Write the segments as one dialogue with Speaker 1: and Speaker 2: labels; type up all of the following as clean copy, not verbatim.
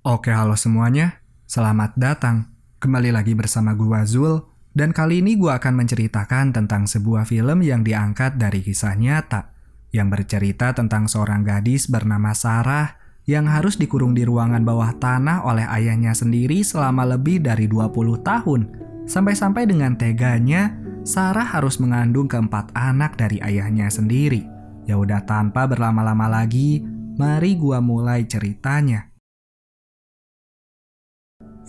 Speaker 1: Oke, halo semuanya. Selamat datang. Kembali lagi bersama gua Zul, dan kali ini gua akan menceritakan tentang sebuah film yang diangkat dari kisah nyata, yang bercerita tentang seorang gadis bernama Sarah yang harus dikurung di ruangan bawah tanah oleh ayahnya sendiri selama lebih dari 20 tahun. Sampai-sampai dengan teganya, Sarah harus mengandung keempat anak dari ayahnya sendiri. Ya udah, tanpa berlama-lama lagi, mari gua mulai ceritanya.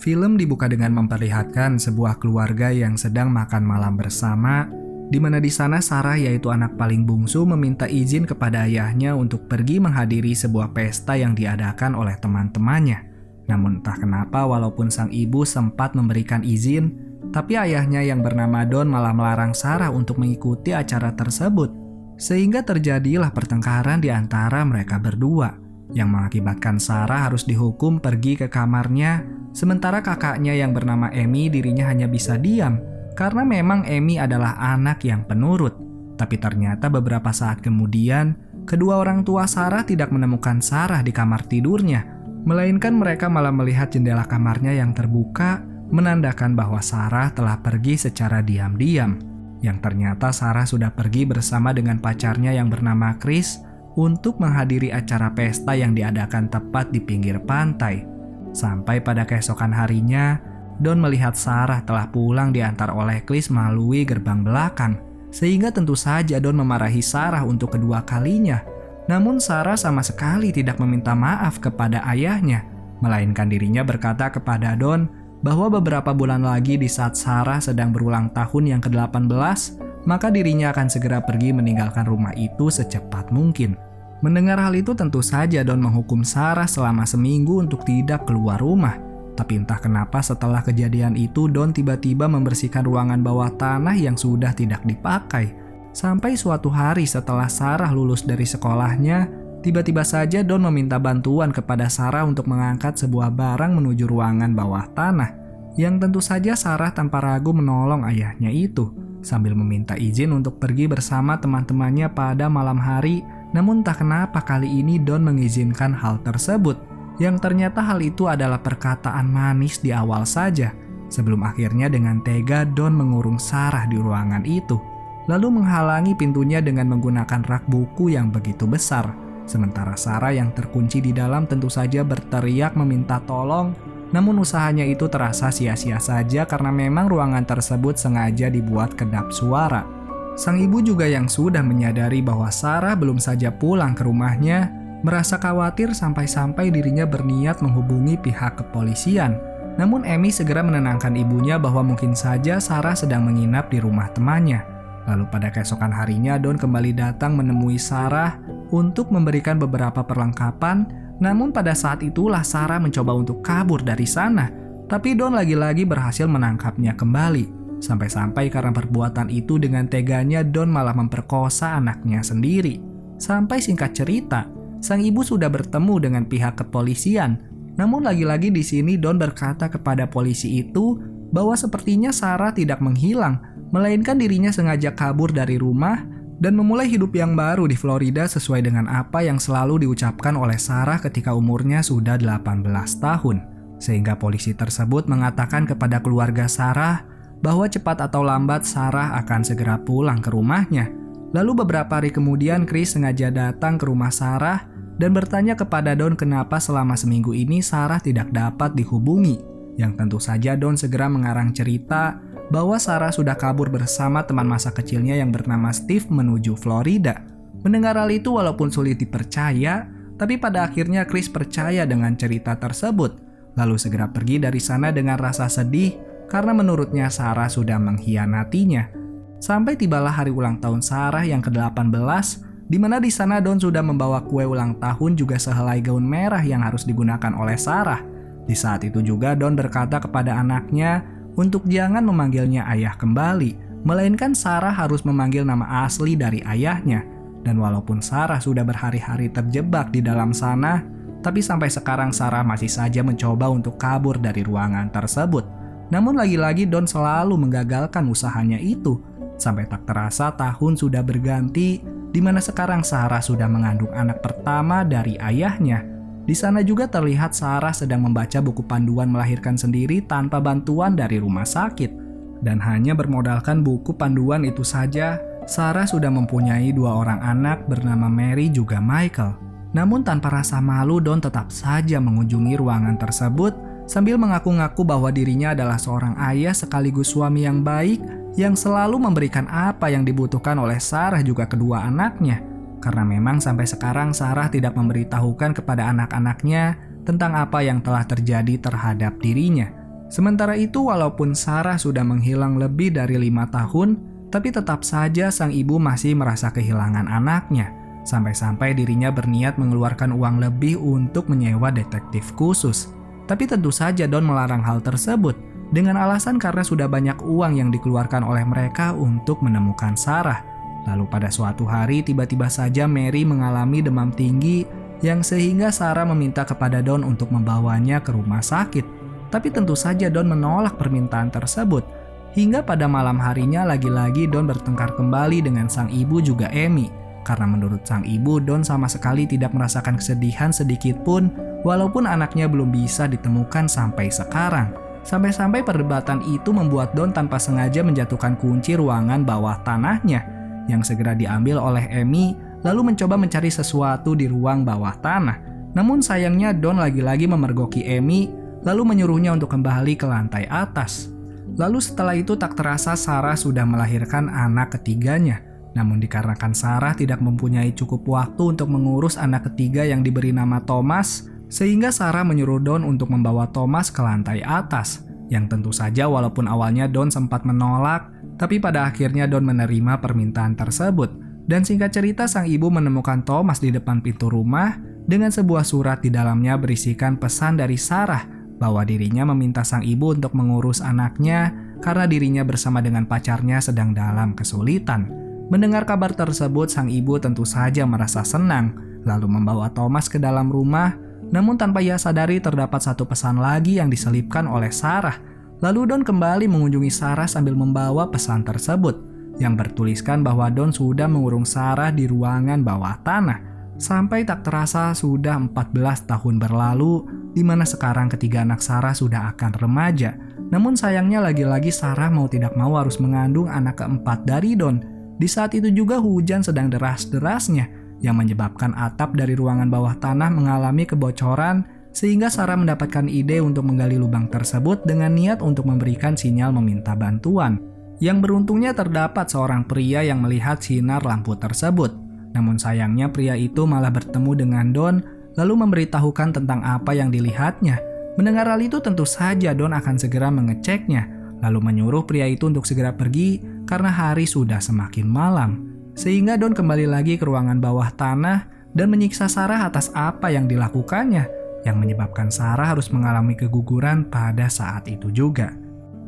Speaker 1: Film dibuka dengan memperlihatkan sebuah keluarga yang sedang makan malam bersama, di mana di sana Sarah, yaitu anak paling bungsu, meminta izin kepada ayahnya untuk pergi menghadiri sebuah pesta yang diadakan oleh teman-temannya. Namun entah kenapa walaupun sang ibu sempat memberikan izin, tapi ayahnya yang bernama Don malah melarang Sarah untuk mengikuti acara tersebut. Sehingga terjadilah pertengkaran di antara mereka berdua, yang mengakibatkan Sarah harus dihukum pergi ke kamarnya, sementara kakaknya yang bernama Amy dirinya hanya bisa diam, karena memang Amy adalah anak yang penurut. Tapi ternyata beberapa saat kemudian, kedua orang tua Sarah tidak menemukan Sarah di kamar tidurnya, melainkan mereka malah melihat jendela kamarnya yang terbuka, menandakan bahwa Sarah telah pergi secara diam-diam. Yang ternyata Sarah sudah pergi bersama dengan pacarnya yang bernama Chris untuk menghadiri acara pesta yang diadakan tepat di pinggir pantai. Sampai pada keesokan harinya, Don melihat Sarah telah pulang diantar oleh Chris melalui gerbang belakang, sehingga tentu saja Don memarahi Sarah untuk kedua kalinya. Namun Sarah sama sekali tidak meminta maaf kepada ayahnya, melainkan dirinya berkata kepada Don bahwa beberapa bulan lagi di saat Sarah sedang berulang tahun yang ke-18, maka dirinya akan segera pergi meninggalkan rumah itu secepat mungkin. Mendengar hal itu tentu saja Don menghukum Sarah selama seminggu untuk tidak keluar rumah. Tapi entah kenapa setelah kejadian itu Don tiba-tiba membersihkan ruangan bawah tanah yang sudah tidak dipakai. Sampai suatu hari setelah Sarah lulus dari sekolahnya, tiba-tiba saja Don meminta bantuan kepada Sarah untuk mengangkat sebuah barang menuju ruangan bawah tanah. Yang tentu saja Sarah tanpa ragu menolong ayahnya itu, sambil meminta izin untuk pergi bersama teman-temannya pada malam hari. Namun tak kenapa kali ini Don mengizinkan hal tersebut, yang ternyata hal itu adalah perkataan manis di awal saja, sebelum akhirnya dengan tega Don mengurung Sarah di ruangan itu, lalu menghalangi pintunya dengan menggunakan rak buku yang begitu besar. Sementara Sarah yang terkunci di dalam tentu saja berteriak meminta tolong, namun usahanya itu terasa sia-sia saja karena memang ruangan tersebut sengaja dibuat kedap suara. Sang ibu juga yang sudah menyadari bahwa Sarah belum saja pulang ke rumahnya, merasa khawatir sampai-sampai dirinya berniat menghubungi pihak kepolisian. Namun Amy segera menenangkan ibunya bahwa mungkin saja Sarah sedang menginap di rumah temannya. Lalu pada keesokan harinya Don kembali datang menemui Sarah untuk memberikan beberapa perlengkapan, namun pada saat itulah Sarah mencoba untuk kabur dari sana. Tapi Don lagi-lagi berhasil menangkapnya kembali. Sampai-sampai karena perbuatan itu dengan teganya Don malah memperkosa anaknya sendiri. Sampai singkat cerita, sang ibu sudah bertemu dengan pihak kepolisian. Namun lagi-lagi di sini Don berkata kepada polisi itu bahwa sepertinya Sarah tidak menghilang, melainkan dirinya sengaja kabur dari rumah dan memulai hidup yang baru di Florida sesuai dengan apa yang selalu diucapkan oleh Sarah ketika umurnya sudah 18 tahun. Sehingga polisi tersebut mengatakan kepada keluarga Sarah bahwa cepat atau lambat Sarah akan segera pulang ke rumahnya. Lalu beberapa hari kemudian Chris sengaja datang ke rumah Sarah dan bertanya kepada Don kenapa selama seminggu ini Sarah tidak dapat dihubungi. Yang tentu saja Don segera mengarang cerita bahwa Sarah sudah kabur bersama teman masa kecilnya yang bernama Steve menuju Florida. Mendengar hal itu walaupun sulit dipercaya, tapi pada akhirnya Chris percaya dengan cerita tersebut. Lalu segera pergi dari sana dengan rasa sedih karena menurutnya Sarah sudah mengkhianatinya. Sampai tibalah hari ulang tahun Sarah yang ke-18, di mana di sana Don sudah membawa kue ulang tahun juga sehelai gaun merah yang harus digunakan oleh Sarah. Di saat itu juga Don berkata kepada anaknya untuk jangan memanggilnya ayah kembali, melainkan Sarah harus memanggil nama asli dari ayahnya. Dan walaupun Sarah sudah berhari-hari terjebak di dalam sana, tapi sampai sekarang Sarah masih saja mencoba untuk kabur dari ruangan tersebut. Namun lagi-lagi Don selalu menggagalkan usahanya itu. Sampai tak terasa tahun sudah berganti, di mana sekarang Sarah sudah mengandung anak pertama dari ayahnya. Di sana juga terlihat Sarah sedang membaca buku panduan melahirkan sendiri tanpa bantuan dari rumah sakit. Dan hanya bermodalkan buku panduan itu saja, Sarah sudah mempunyai 2 orang anak bernama Mary juga Michael. Namun tanpa rasa malu, Don tetap saja mengunjungi ruangan tersebut sambil mengaku-ngaku bahwa dirinya adalah seorang ayah sekaligus suami yang baik yang selalu memberikan apa yang dibutuhkan oleh Sarah juga kedua anaknya. Karena memang sampai sekarang Sarah tidak memberitahukan kepada anak-anaknya tentang apa yang telah terjadi terhadap dirinya. Sementara itu, walaupun Sarah sudah menghilang lebih dari 5 tahun, tapi tetap saja sang ibu masih merasa kehilangan anaknya. Sampai-sampai dirinya berniat mengeluarkan uang lebih untuk menyewa detektif khusus. Tapi tentu saja Don melarang hal tersebut dengan alasan karena sudah banyak uang yang dikeluarkan oleh mereka untuk menemukan Sarah. Lalu pada suatu hari tiba-tiba saja Mary mengalami demam tinggi yang sehingga Sarah meminta kepada Don untuk membawanya ke rumah sakit. Tapi tentu saja Don menolak permintaan tersebut. Hingga pada malam harinya lagi-lagi Don bertengkar kembali dengan sang ibu juga Amy. Karena menurut sang ibu, Don sama sekali tidak merasakan kesedihan sedikit pun walaupun anaknya belum bisa ditemukan sampai sekarang. Sampai-sampai perdebatan itu membuat Don tanpa sengaja menjatuhkan kunci ruangan bawah tanahnya yang segera diambil oleh Amy lalu mencoba mencari sesuatu di ruang bawah tanah. Namun sayangnya Don lagi-lagi memergoki Amy lalu menyuruhnya untuk kembali ke lantai atas. Lalu setelah itu tak terasa Sarah sudah melahirkan anak ketiganya. Namun dikarenakan Sarah tidak mempunyai cukup waktu untuk mengurus anak ketiga yang diberi nama Thomas, sehingga Sarah menyuruh Don untuk membawa Thomas ke lantai atas. Yang tentu saja walaupun awalnya Don sempat menolak, tapi pada akhirnya Don menerima permintaan tersebut. Dan singkat cerita sang ibu menemukan Thomas di depan pintu rumah dengan sebuah surat di dalamnya berisikan pesan dari Sarah bahwa dirinya meminta sang ibu untuk mengurus anaknya karena dirinya bersama dengan pacarnya sedang dalam kesulitan. Mendengar kabar tersebut, sang ibu tentu saja merasa senang, lalu membawa Thomas ke dalam rumah. Namun tanpa ia sadari terdapat satu pesan lagi yang diselipkan oleh Sarah. Lalu Don kembali mengunjungi Sarah sambil membawa pesan tersebut, yang bertuliskan bahwa Don sudah mengurung Sarah di ruangan bawah tanah. Sampai tak terasa sudah 14 tahun berlalu, di mana sekarang ketiga anak Sarah sudah akan remaja. Namun sayangnya lagi-lagi Sarah mau tidak mau harus mengandung anak keempat dari Don. Di saat itu juga hujan sedang deras-derasnya yang menyebabkan atap dari ruangan bawah tanah mengalami kebocoran sehingga Sarah mendapatkan ide untuk menggali lubang tersebut dengan niat untuk memberikan sinyal meminta bantuan. Yang beruntungnya terdapat seorang pria yang melihat sinar lampu tersebut. Namun sayangnya pria itu malah bertemu dengan Don lalu memberitahukan tentang apa yang dilihatnya. Mendengar hal itu tentu saja Don akan segera mengeceknya lalu menyuruh pria itu untuk segera pergi karena hari sudah semakin malam. Sehingga Don kembali lagi ke ruangan bawah tanah dan menyiksa Sarah atas apa yang dilakukannya, yang menyebabkan Sarah harus mengalami keguguran pada saat itu juga.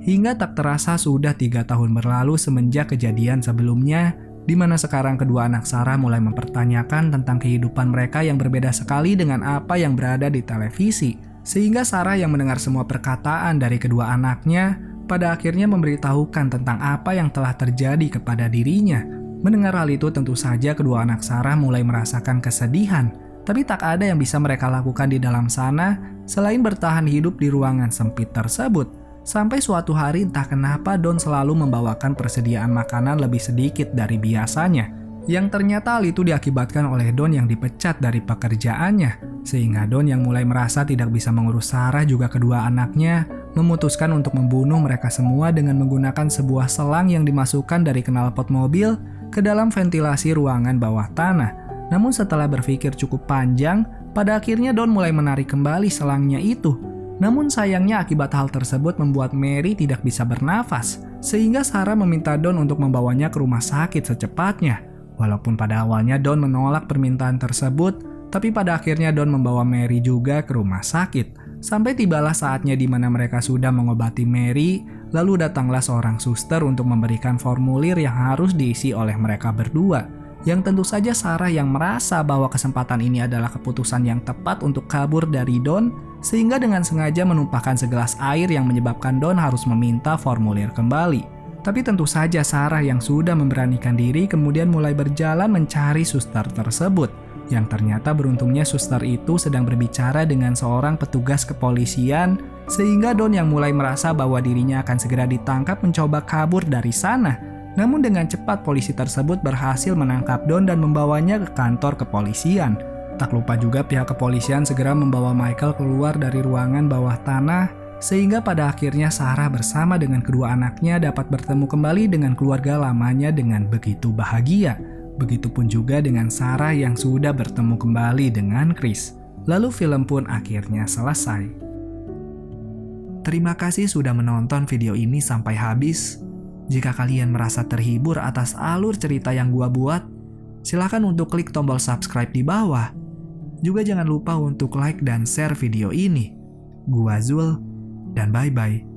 Speaker 1: Hingga tak terasa sudah 3 tahun berlalu semenjak kejadian sebelumnya, di mana sekarang kedua anak Sarah mulai mempertanyakan tentang kehidupan mereka yang berbeda sekali dengan apa yang berada di televisi. Sehingga Sarah yang mendengar semua perkataan dari kedua anaknya, pada akhirnya memberitahukan tentang apa yang telah terjadi kepada dirinya. Mendengar hal itu tentu saja kedua anak Sarah mulai merasakan kesedihan, tapi tak ada yang bisa mereka lakukan di dalam sana selain bertahan hidup di ruangan sempit tersebut. Sampai suatu hari entah kenapa Don selalu membawakan persediaan makanan lebih sedikit dari biasanya, yang ternyata hal itu diakibatkan oleh Don yang dipecat dari pekerjaannya, sehingga Don yang mulai merasa tidak bisa mengurus Sarah juga kedua anaknya memutuskan untuk membunuh mereka semua dengan menggunakan sebuah selang yang dimasukkan dari knalpot mobil ke dalam ventilasi ruangan bawah tanah. Namun setelah berpikir cukup panjang, pada akhirnya Don mulai menarik kembali selangnya itu. Namun sayangnya akibat hal tersebut membuat Mary tidak bisa bernafas, sehingga Sarah meminta Don untuk membawanya ke rumah sakit secepatnya. Walaupun pada awalnya Don menolak permintaan tersebut, tapi pada akhirnya Don membawa Mary juga ke rumah sakit. Sampai tibalah saatnya di mana mereka sudah mengobati Mary, lalu datanglah seorang suster untuk memberikan formulir yang harus diisi oleh mereka berdua. Yang tentu saja Sarah yang merasa bahwa kesempatan ini adalah keputusan yang tepat untuk kabur dari Don, sehingga dengan sengaja menumpahkan segelas air yang menyebabkan Don harus meminta formulir kembali. Tapi tentu saja Sarah yang sudah memberanikan diri kemudian mulai berjalan mencari suster tersebut. yang ternyata beruntungnya suster itu sedang berbicara dengan seorang petugas kepolisian, sehingga Don yang mulai merasa bahwa dirinya akan segera ditangkap mencoba kabur dari sana. Namun dengan cepat polisi tersebut berhasil menangkap Don dan membawanya ke kantor kepolisian. Tak lupa juga pihak kepolisian segera membawa Michael keluar dari ruangan bawah tanah, sehingga pada akhirnya Sarah bersama dengan kedua anaknya dapat bertemu kembali dengan keluarga lamanya dengan begitu bahagia. Begitupun juga dengan Sarah yang sudah bertemu kembali dengan Chris. Lalu film pun akhirnya selesai. Terima kasih sudah menonton video ini sampai habis. Jika kalian merasa terhibur atas alur cerita yang gua buat, silakan untuk klik tombol subscribe di bawah. Juga jangan lupa untuk like dan share video ini. Gua Zul, dan bye-bye.